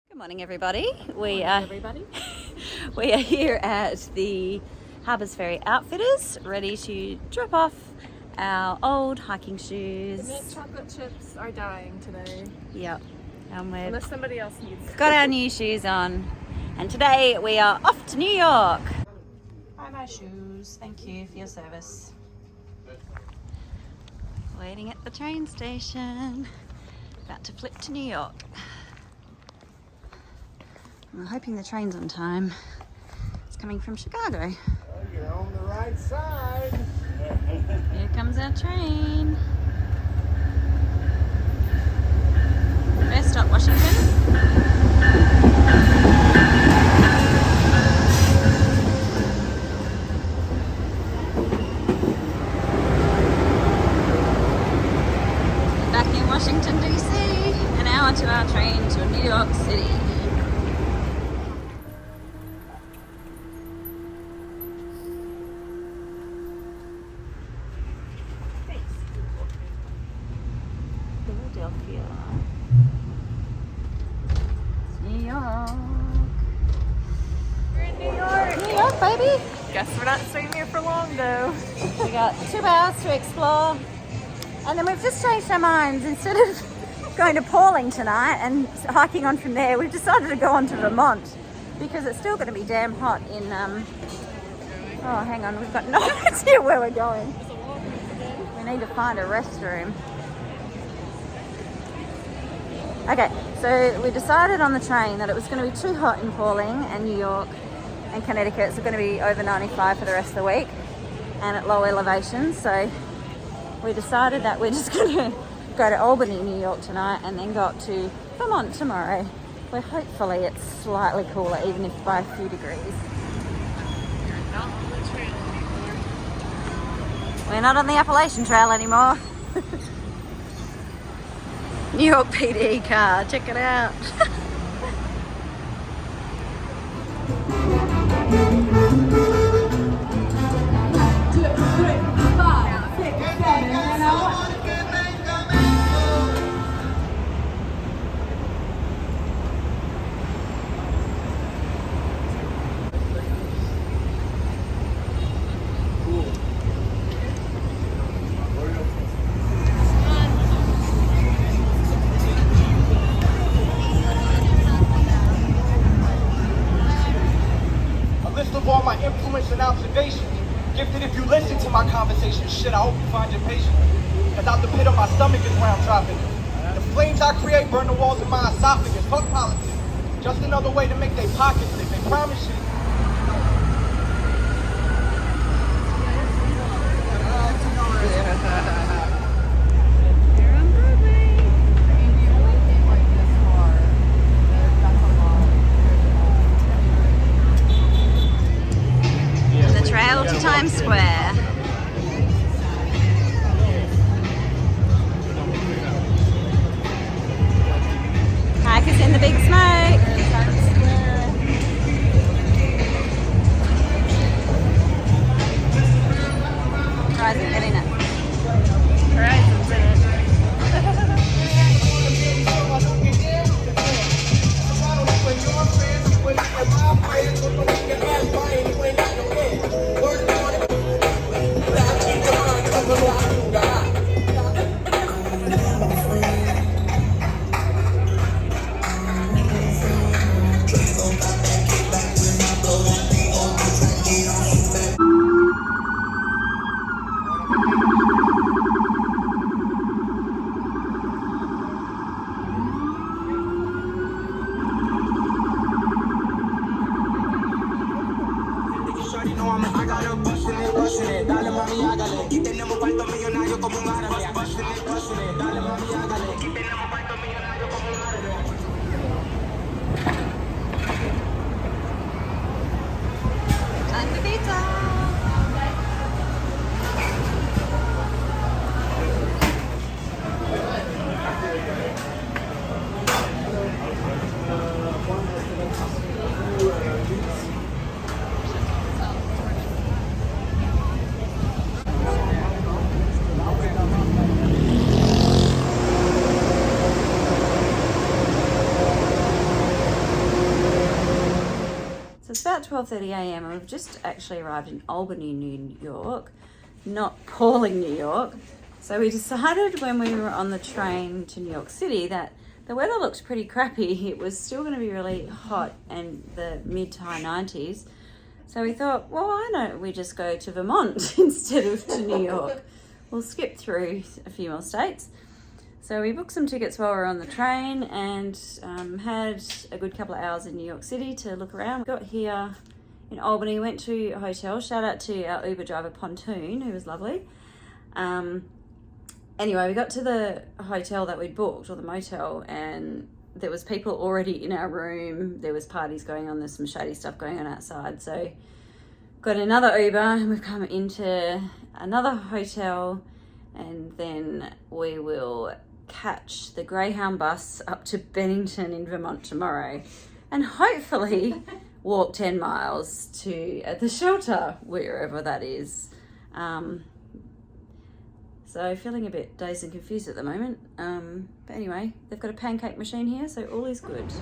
Good morning, everybody. We are here at the Harpers Ferry Outfitters, ready to drop off our old hiking shoes. The mint chocolate chips are dying today. Yep, and we've Unless somebody else needs them. got our new shoes on, and today we are off to New York. Buy my shoes. Thank you for your service. Waiting at the train station. About to flip to New York. I'm hoping the train's on time. It's coming from Chicago. Oh, you're on the right side. Here comes our train. First stop, Washington. Back in Washington, DC. An hour to our train to New York City. Philadelphia. New York. We're in New York. New York, baby. Guess we're not staying here for long though. We got 2 hours to explore. And then we've just changed our minds. Instead of going to Pawling tonight and hiking on from there, we've decided to go on to Vermont because it's still going to be damn hot in, oh, hang on, we've got no idea where we're going. We need to find a restroom. Okay, so we decided on the train that it was going to be too hot in Pawling and New York and Connecticut. It's going to be over 95 for the rest of the week and at low elevations. So we decided that we're just going to go to Albany, New York tonight and then go up to Vermont tomorrow, where hopefully it's slightly cooler, even if by a few degrees. We're not on the Appalachian Trail anymore. New York PD car, check it out. All my influence and observation. Gifted if you listen to my conversation. Shit, I hope you find it patient. Cause out the pit of my stomach is where I'm dropping it. The flames I create burn the walls of my esophagus. Fuck politics. Just another way to make their pockets live. They promise you. Trail to Times Square. Hikers in the big smoke. Horizon, get in it. Horizon's in it. it's about 12:30 a.m. and we've just actually arrived in Albany, New York, not Pawling, New York. So we decided when we were on the train to New York City that the weather looked pretty crappy. It was still going to be really hot and the mid to high 90s. So we thought, well, why don't we just go to Vermont instead of to New York? We'll skip through a few more states. So we booked some tickets while we were on the train and had a good couple of hours in New York City to look around. We got here in Albany, went to a hotel. Shout out to our Uber driver Pontoon, who was lovely. Anyway, we got to the hotel that we'd booked, or the motel, and there was people already in our room. There was parties going on. There's some shady stuff going on outside. So got another Uber and we've come into another hotel, and then we will catch the Greyhound bus up to Bennington in Vermont tomorrow and hopefully walk 10 miles to the shelter, wherever that is. So feeling a bit dazed and confused at the moment. But anyway, they've got a pancake machine here, so all is good.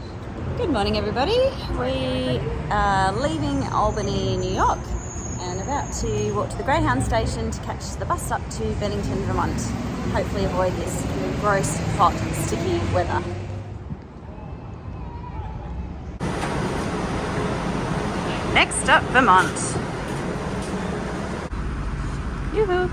Good morning, everybody. We are leaving Albany, New York, and about to walk to the Greyhound station to catch the bus up to Bennington, Vermont. Hopefully avoid this gross, hot, sticky weather. Next up, Vermont. Yoo-hoo!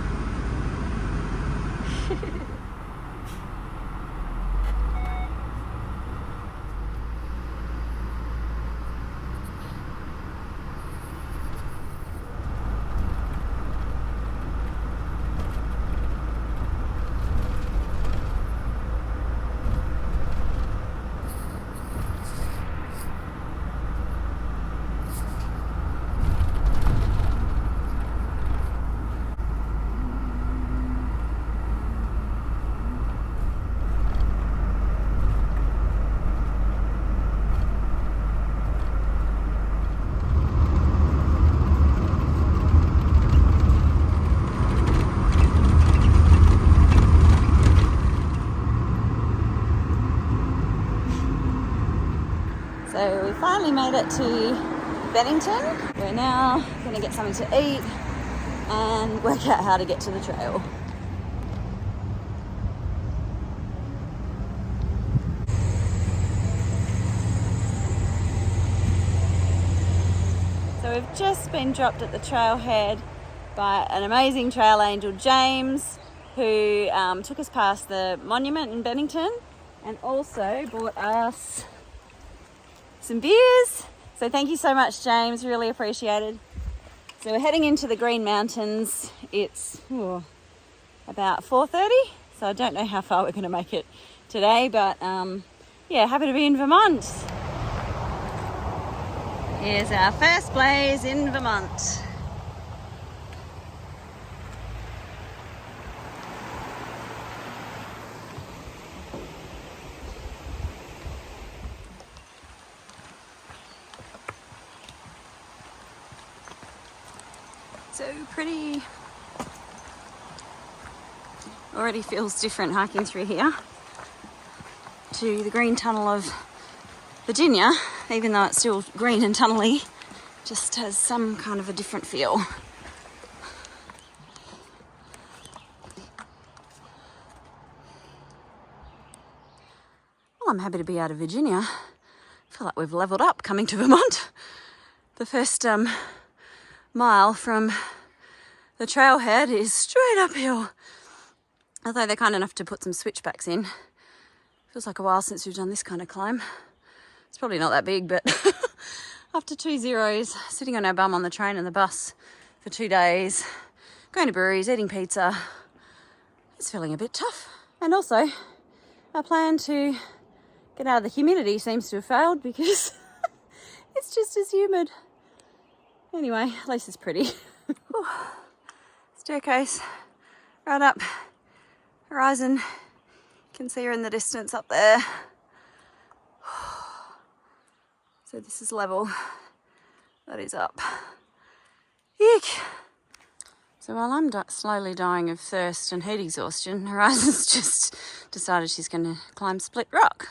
So we finally made it to Bennington. We're now going to get something to eat and work out how to get to the trail. So we've just been dropped at the trailhead by an amazing trail angel, James, who took us past the monument in Bennington and also bought us some beers. So thank you so much, James, really appreciated. So we're heading into the Green Mountains. It's about 4:30, so I don't know how far we're going to make it today, but yeah, happy to be in Vermont. Here's our first blaze in Vermont. So pretty. Already feels different hiking through here to the green tunnel of Virginia, even though it's still green and tunnely, just has some kind of a different feel. Well, I'm happy to be out of Virginia. I feel like we've leveled up coming to Vermont. The first mile from the trailhead is straight uphill, although they're kind enough to put some switchbacks in. Feels like a while since we've done this kind of climb. It's probably not that big, but after 2 zeros, sitting on our bum on the train and the bus for 2 days, going to breweries, eating pizza, it's feeling a bit tough. And also, our plan to get out of the humidity seems to have failed because it's just as humid. Anyway, at least it's pretty. Staircase right up, horizon. You can see her in the distance up there. So this is level, that is up. Eek. So while I'm slowly dying of thirst and heat exhaustion, Horizon's just decided she's going to climb Split Rock.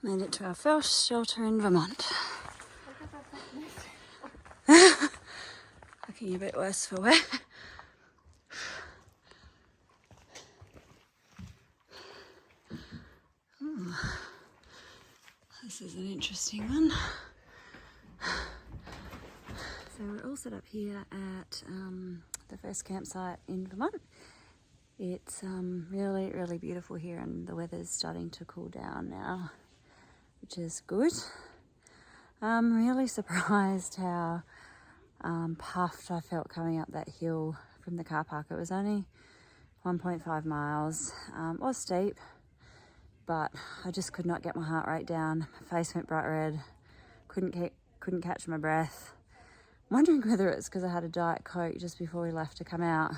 Made it to our first shelter in Vermont. Looking a bit worse for wear. Ooh, this is an interesting one. So we're all set up here at the first campsite in Vermont. It's really, really beautiful here, and the weather's starting to cool down now, which is good. I'm really surprised how puffed I felt coming up that hill from the car park. It was only 1.5 miles. It was steep, but I just could not get my heart rate down. My face went bright red. Couldn't catch my breath. I'm wondering whether it's because I had a Diet Coke just before we left to come out,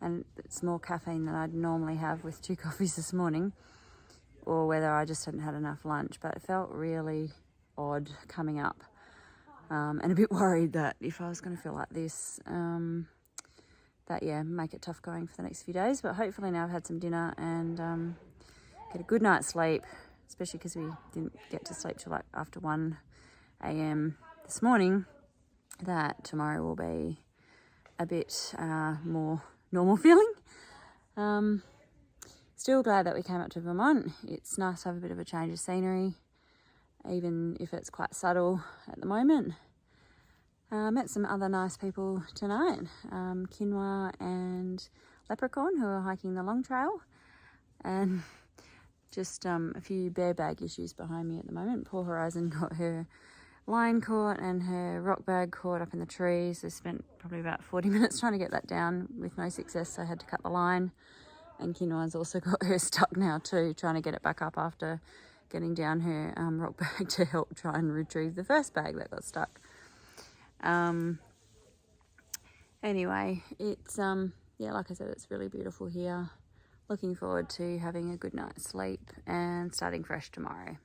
and it's more caffeine than I'd normally have with 2 coffees this morning, or whether I just hadn't had enough lunch. But it felt really odd coming up, and a bit worried that if I was going to feel like this, make it tough going for the next few days. But hopefully now I've had some dinner and get a good night's sleep, especially because we didn't get to sleep till like after 1 a.m. this morning, that tomorrow will be a bit more normal feeling. Still glad that we came up to Vermont. It's nice to have a bit of a change of scenery, even if it's quite subtle at the moment. Met some other nice people tonight, Quinoa and Leprechaun, who are hiking the long trail, and just a few bear bag issues behind me at the moment. Poor Horizon got her line caught and her rock bag caught up in the trees. I spent probably about 40 minutes trying to get that down with no success, so I had to cut the line. And Quinoa's also got her stuck now too, trying to get it back up after getting down her rock bag to help try and retrieve the first bag that got stuck. Anyway, it's like I said, it's really beautiful here. Looking forward to having a good night's sleep and starting fresh tomorrow.